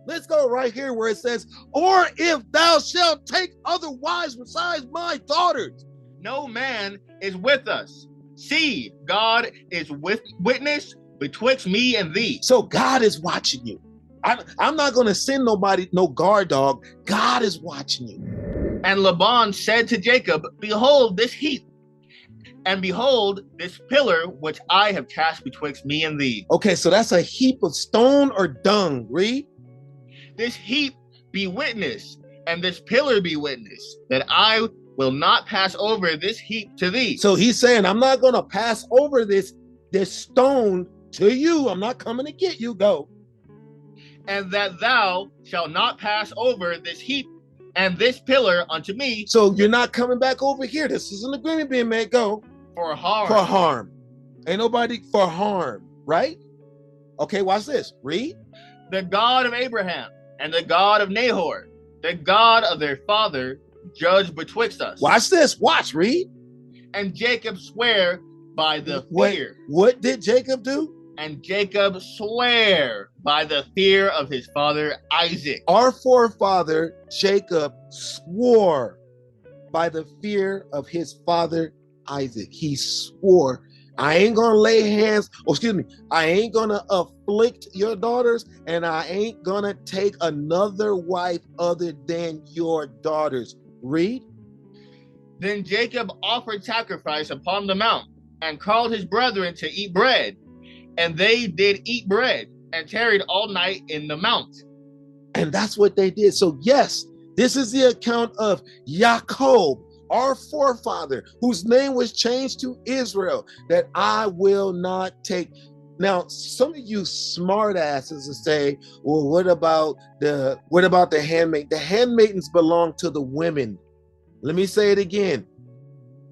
Let's go right here where it says, or if thou shalt take other wives besides my daughters. No man is with us. See, God is witness betwixt me and thee. So God is watching you. I'm not going to send nobody, no guard dog. God is watching you. And Laban said to Jacob, behold this heap, and behold this pillar which I have cast betwixt me and thee. Okay, so that's a heap of stone or dung. Read. This heap be witness, and this pillar be witness, that I will not pass over this heap to thee. So he's saying, I'm not going to pass over this stone to you. I'm not coming to get you. Go. And that thou shalt not pass over this heap and this pillar unto me. So you're not coming back over here. This is an agreement being made. Go. For harm. For harm. Ain't nobody for harm, right? Okay, watch this. Read. The God of Abraham and the God of Nahor, the God of their father, judge betwixt us. Watch this. Watch. Read. And Jacob sware by the fear. What did Jacob do? And Jacob sware by the fear of his father Isaac. Our forefather Jacob swore by the fear of his father Isaac. He swore, I ain't gonna lay hands, I ain't gonna afflict your daughters, and I ain't gonna take another wife other than your daughters. Read. Then Jacob offered sacrifice upon the mount, and called his brethren to eat bread. And they did eat bread, and tarried all night in the mount. And that's what they did. So yes, this is the account of Jacob, our forefather, whose name was changed to Israel, that I will not take. Now, some of you smart asses will say, well, what about the handmaid? The handmaidens belong to the women. Let me say it again.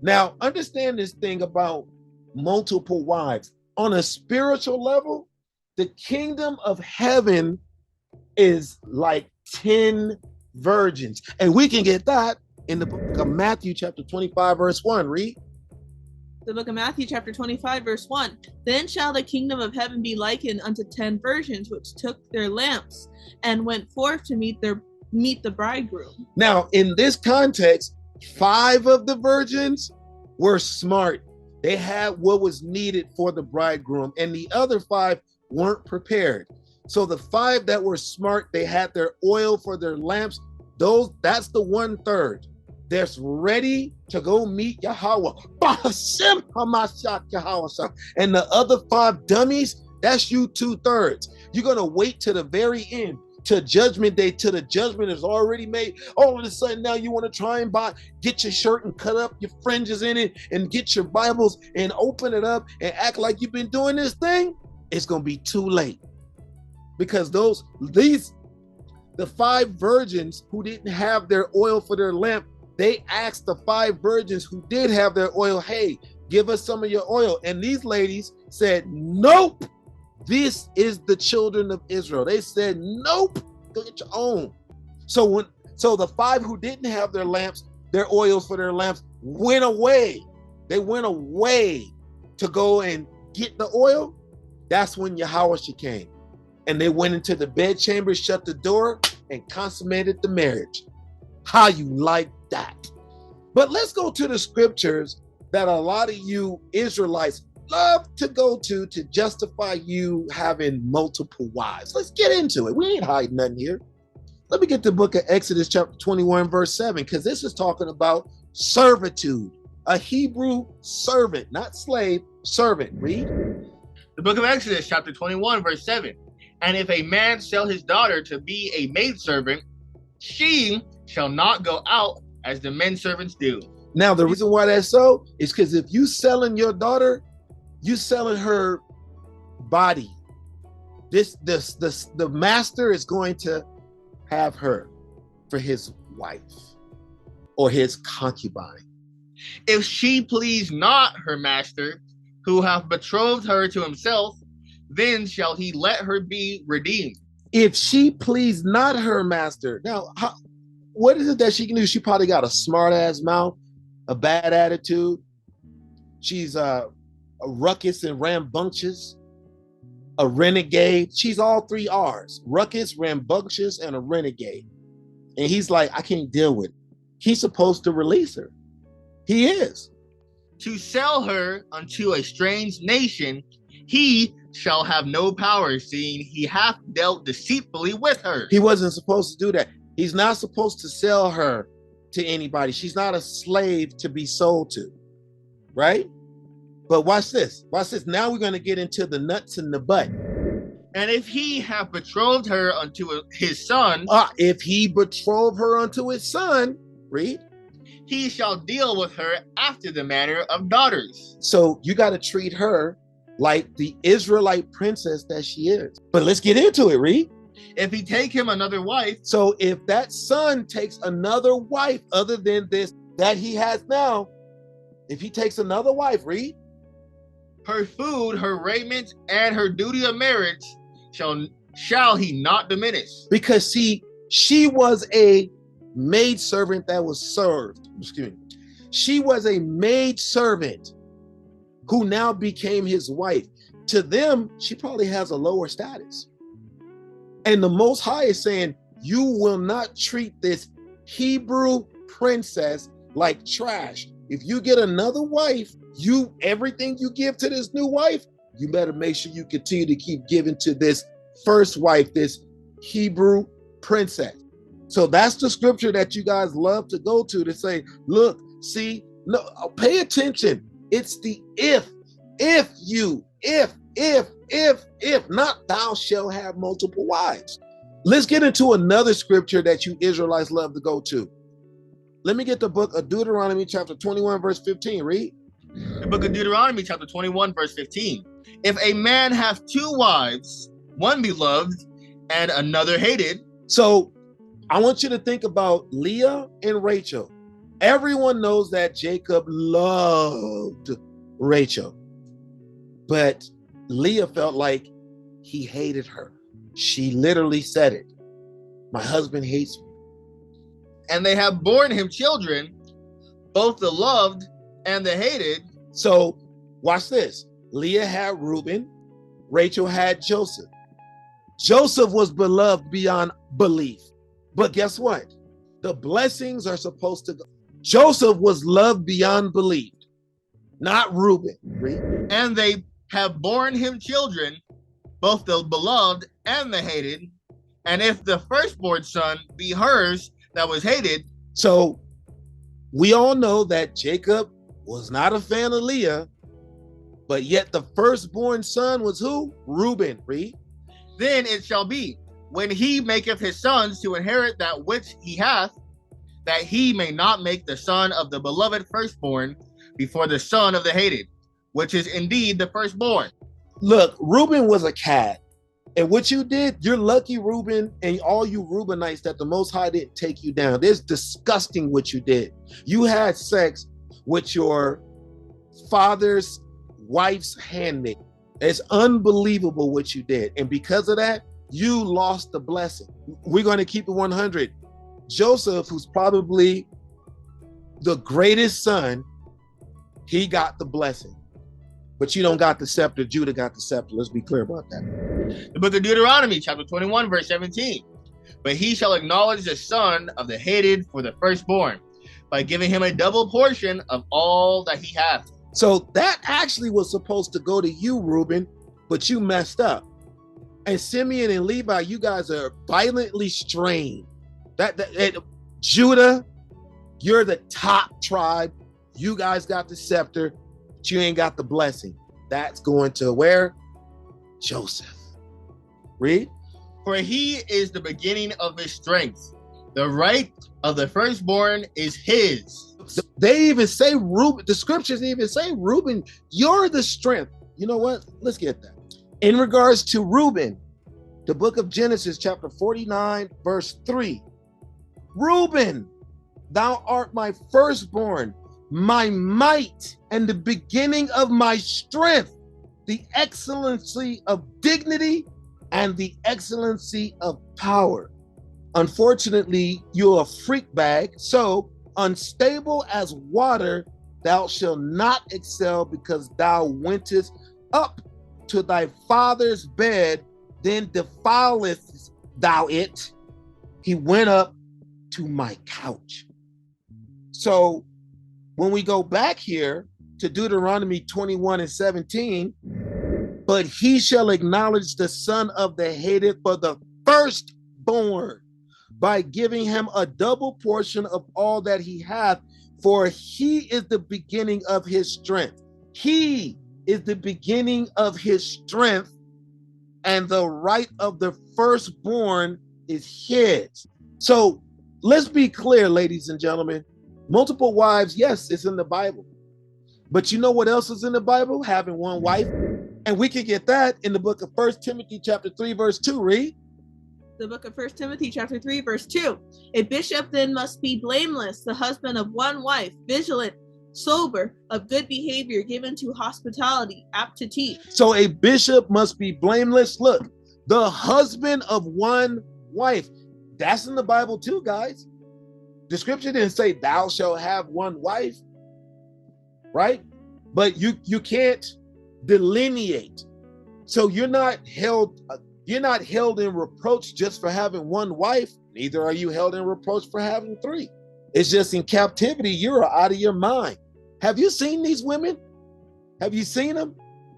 Now, understand this thing about multiple wives. On a spiritual level, the kingdom of heaven is like 10 virgins. And we can get that in the book of Matthew chapter 25, verse 1. Read. The book of Matthew chapter 25, verse 1. Then shall the kingdom of heaven be likened unto 10 virgins, which took their lamps and went forth to meet the bridegroom. Now, in this context, 5 of the virgins were smart. They had what was needed for the bridegroom, and the other 5 weren't prepared. So the 5 that were smart, they had their oil for their lamps. That's the 1/3 that's ready to go meet Yahweh. And the other 5 dummies, that's you 2/3. You're gonna wait to the very end, to judgment day, till the judgment is already made. All of a sudden now you want to try and get your shirt and cut up your fringes in it and get your Bibles and open it up and act like you've been doing this thing. It's going to be too late, because the 5 virgins who didn't have their oil for their lamp, they asked the 5 virgins who did have their oil, hey, give us some of your oil. And these ladies said, nope. This is the children of Israel. They said, nope, go get your own. So the 5 who didn't have their lamps, their oils for their lamps, went away. They went away to go and get the oil. That's when Yahweh came. And they went into the bedchamber, shut the door, and consummated the marriage. How you like that? But let's go to the scriptures that a lot of you Israelites love to go to justify you having multiple wives. Let's get into it. We ain't hiding nothing here. Let me get the book of Exodus chapter 21 verse 7, because this is talking about servitude. A Hebrew servant, not slave, servant. Read. The book of Exodus chapter 21 verse 7. And if a man sell his daughter to be a maidservant, she shall not go out as the men servants do. Now, the reason why that's so is because if you selling your daughter, you selling her body. The master is going to have her for his wife or his concubine. If she please not her master, who hath betrothed her to himself, then shall he let her be redeemed. If she please not her master. Now, what is it that she can do? She probably got a smart ass mouth, a bad attitude. She's a ruckus and rambunctious, a renegade. She's all three R's: ruckus, rambunctious, and a renegade. And he's like, I can't deal with it. He's supposed to release her. He is. To sell her unto a strange nation, he shall have no power, seeing he hath dealt deceitfully with her. He wasn't supposed to do that. He's not supposed to sell her to anybody. She's not a slave to be sold to, right? But watch this. Watch this. Now we're going to get into the nuts and the butt. And if he have betrothed her unto his son, if he betrothed her unto his son, read. He shall deal with her after the manner of daughters. So you got to treat her like the Israelite princess that she is. But let's get into it, read. If he take him another wife. So if that son takes another wife other than this that he has now, if he takes another wife, read. Her food, her raiment, and her duty of marriage shall he not diminish. Because she was a maidservant that was served. Excuse me. She was a maidservant who now became his wife. To them, she probably has a lower status. And the Most High is saying, you will not treat this Hebrew princess like trash. If you get another wife, everything you give to this new wife, you better make sure you continue to keep giving to this first wife, this Hebrew princess. So that's the scripture that you guys love to go to say, look, see, no, pay attention. It's the if not, thou shalt have multiple wives. Let's get into another scripture that you Israelites love to go to. Let me get the book of Deuteronomy chapter 21, verse 15. Read. The book of Deuteronomy chapter 21, verse 15. If a man have two wives, one beloved and another hated. So I want you to think about Leah and Rachel. Everyone knows that Jacob loved Rachel, but Leah felt like he hated her. She literally said it. My husband hates me. And they have borne him children, both the loved and the hated. So watch this. Leah had Reuben. Rachel had Joseph. Joseph was beloved beyond belief. But guess what? The blessings are supposed to go. Joseph was loved beyond belief, not Reuben. And they have borne him children, both the beloved and the hated. And if the firstborn son be hers that was hated. So we all know that Jacob was not a fan of Leah, but yet the firstborn son was who? Reuben. Read. Then it shall be, when he maketh his sons to inherit that which he hath, that he may not make the son of the beloved firstborn before the son of the hated, which is indeed the firstborn. Look, Reuben was a cat. And what you did, you're lucky, Reuben, and all you Reubenites, that the Most High didn't take you down. It's disgusting what you did. You had sex with your father's wife's handmaid. It's unbelievable what you did. And because of that, you lost the blessing. We're going to keep it 100. Joseph, who's probably the greatest son, he got the blessing. But you don't got the scepter. Judah got the scepter. Let's be clear about that. The book of Deuteronomy, chapter 21, verse 17. But he shall acknowledge the son of the hated for the firstborn, by giving him a double portion of all that he hath. So that actually was supposed to go to you, Reuben, but you messed up. And Simeon and Levi, you guys are violently strained. Judah, you're the top tribe. You guys got the scepter, but you ain't got the blessing. That's going to where? Joseph. Read. For he is the beginning of his strength. The right of the firstborn is his. They even say Reuben, the scriptures even say, Reuben, you're the strength. You know what? Let's get that. In regards to Reuben, the book of Genesis, chapter 49, verse 3. Reuben, thou art my firstborn, my might, and the beginning of my strength, the excellency of dignity and the excellency of power. Unfortunately, you're a freak bag, so unstable as water, thou shalt not excel, because thou wentest up to thy father's bed, then defilest thou it. He went up to my couch. So when we go back here to Deuteronomy 21 and 17, but he shall acknowledge the son of the hated for the firstborn, by giving him a double portion of all that he hath, for he is the beginning of his strength. He is the beginning of his strength, and the right of the firstborn is his. So let's be clear, ladies and gentlemen. Multiple wives, yes, it's in the Bible. But you know what else is in the Bible? Having one wife. And we can get that in the book of 1 Timothy chapter 3, verse 2. Read. The book of 1 Timothy chapter 3, verse 2. A bishop then must be blameless, the husband of one wife, vigilant, sober, of good behavior, given to hospitality, apt to teach. So a bishop must be blameless. Look, the husband of one wife. That's in the Bible too, guys. The scripture didn't say thou shalt have one wife, right? But you can't delineate. So you're not held in reproach just for having one wife. Neither are you held in reproach for having three. It's just in captivity, you're out of your mind. Have you seen these women? Have you seen them?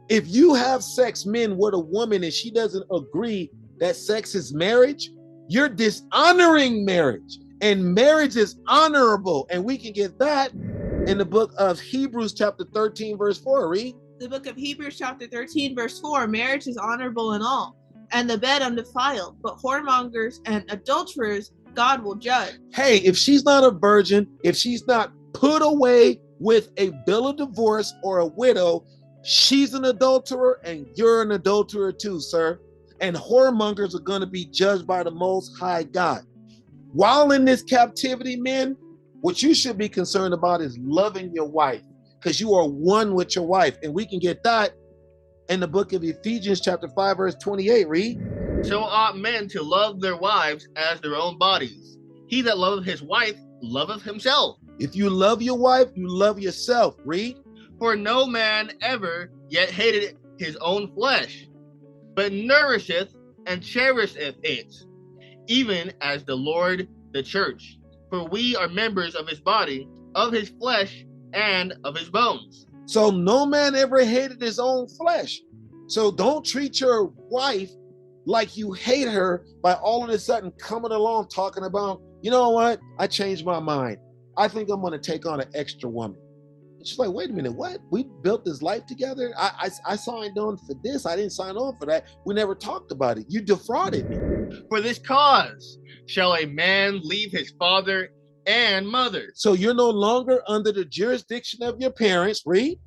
If you have sex, men, with a woman and she doesn't agree that sex is marriage, you're dishonoring marriage. And marriage is honorable. And we can get that in the book of Hebrews chapter 13, verse 4. Read. The book of Hebrews chapter 13, verse 4. Marriage is honorable in all, and the bed undefiled, but whoremongers and adulterers God will judge. Hey, if she's not a virgin, if she's not put away with a bill of divorce or a widow, she's an adulterer and you're an adulterer too, sir. And whoremongers are going to be judged by the Most High God. While in this captivity, men, what you should be concerned about is loving your wife, because you are one with your wife. And we can get that in the book of Ephesians chapter 5, verse 28. Read. So ought men to love their wives as their own bodies. He that loveth his wife loveth himself. If you love your wife, you love yourself. Read. For no man ever yet hated his own flesh, but nourisheth and cherisheth it, even as the Lord the church. For we are members of his body, of his flesh, and of his bones. So no man ever hated his own flesh. So don't treat your wife like you hate her by all of a sudden coming along talking about, you know what? I changed my mind. I think I'm going to take on an extra woman. And she's like, wait a minute, what? We built this life together. I signed on for this. I didn't sign on for that. We never talked about it. You defrauded me. For this cause shall a man leave his father and mother. So you're no longer under the jurisdiction of your parents. Read.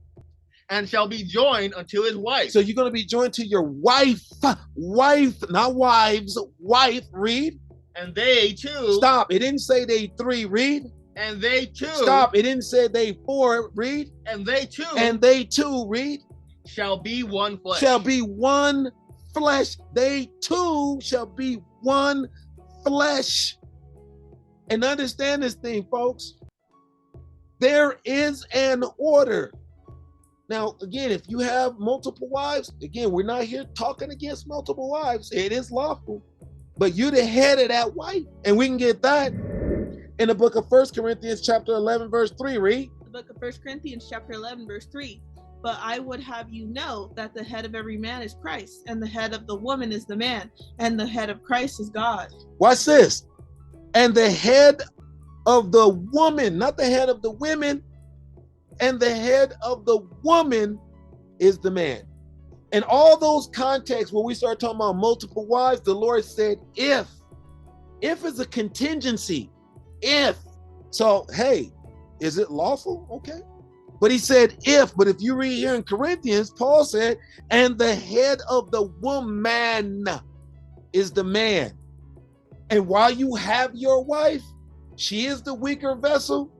And shall be joined unto his wife. So you're going to be joined to your wife, not wives, wife. Read. And they two. Stop. It didn't say they three. Read. And they two. Stop. It didn't say they four. Read. And they two. And they two. Read. Shall be one flesh. Shall be one flesh. They two shall be one flesh. And understand this thing, folks. There is an order. Now, again, if you have multiple wives, again, we're not here talking against multiple wives. It is lawful. but you the head of that wife. And we can get that in the book of 1 Corinthians chapter 11, verse 3, read. The book of 1 Corinthians chapter 11, verse 3. But I would have you know that the head of every man is Christ, and the head of the woman is the man, and the head of Christ is God. Watch this. And the head of the woman, not the head of the women, and the head of the woman is the man. In all those contexts where we start talking about multiple wives, the Lord said, if is a contingency, if. So, hey, is it lawful? Okay. But he said, but if you read here in Corinthians, Paul said, and the head of the woman is the man. And while you have your wife, she is the weaker vessel,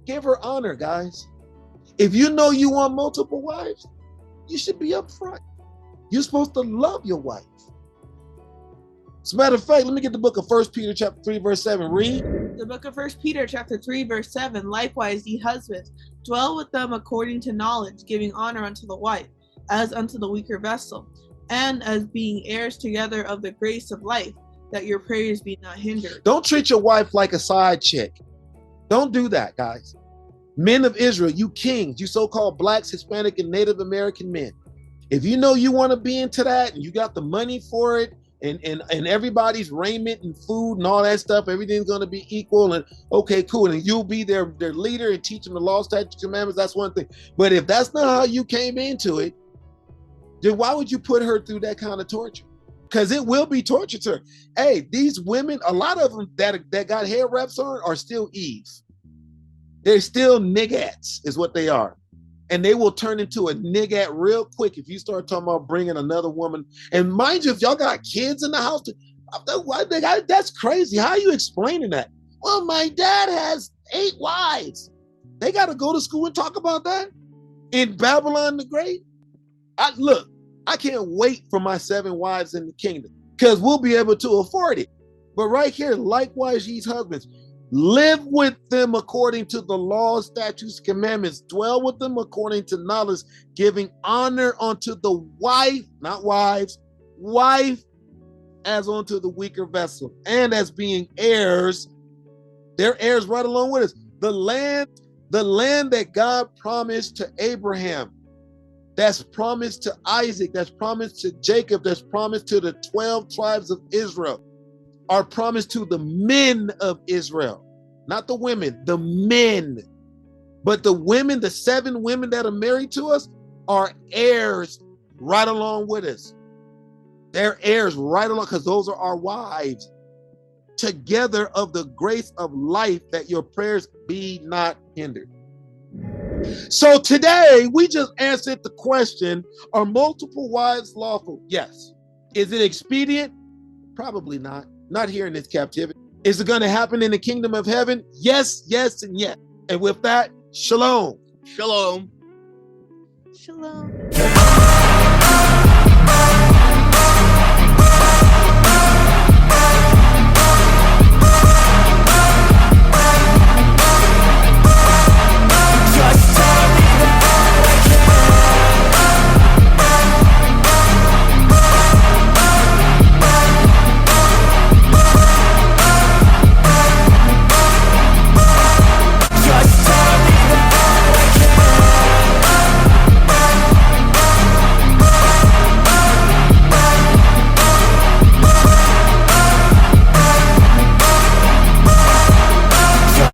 give her honor, guys. If you know you want multiple wives, you should be upfront. You're supposed to love your wife. As a matter of fact, let me get the book of 1 Peter chapter 3, verse 7. Read. The book of 1 Peter chapter 3, verse 7. Likewise, ye husbands, dwell with them according to knowledge, giving honor unto the wife, as unto the weaker vessel, and as being heirs together of the grace of life, that your prayers be not hindered. Don't treat your wife like a side chick. Don't do that, guys. Men of Israel, you kings, you so-called blacks, Hispanic, and Native American men. If you know you want to be into that and you got the money for it, and everybody's raiment and food and all that stuff, everything's going to be equal, and okay, cool, and you'll be their leader and teach them the law, statutes, commandments, that's one thing. But if that's not how you came into it, then why would you put her through that kind of torture? Because it will be torture to her. Hey, these women, a lot of them that got hair wraps on are still Eve. They're still niggettes is what they are. And they will turn into a niggat real quick if you start talking about bringing another woman. And mind you, if y'all got kids in the house, that's crazy. How are you explaining that? Well, my dad has 8 wives. They got to go to school and talk about that in Babylon the Great. Look, I can't wait for my 7 wives in the kingdom because we'll be able to afford it. But right here, likewise, these husbands, live with them according to the law, statutes, commandments. Dwell with them according to knowledge, giving honor unto the wife, not wives, wife, as unto the weaker vessel, and as being heirs. They're heirs right along with us. The land that God promised to Abraham, that's promised to Isaac, that's promised to Jacob, that's promised to the 12 tribes of Israel, are promised to the men of Israel, not the women, the men. But the women, the 7 women that are married to us, are heirs right along with us. They're heirs right along, because those are our wives, together of the grace of life, that your prayers be not hindered. So today, we just answered the question, are multiple wives lawful? Yes. Is it expedient? Probably not. Not here in this captivity. Is it going to happen in the kingdom of heaven? Yes, yes, and yes. And with that, shalom. Shalom. Shalom.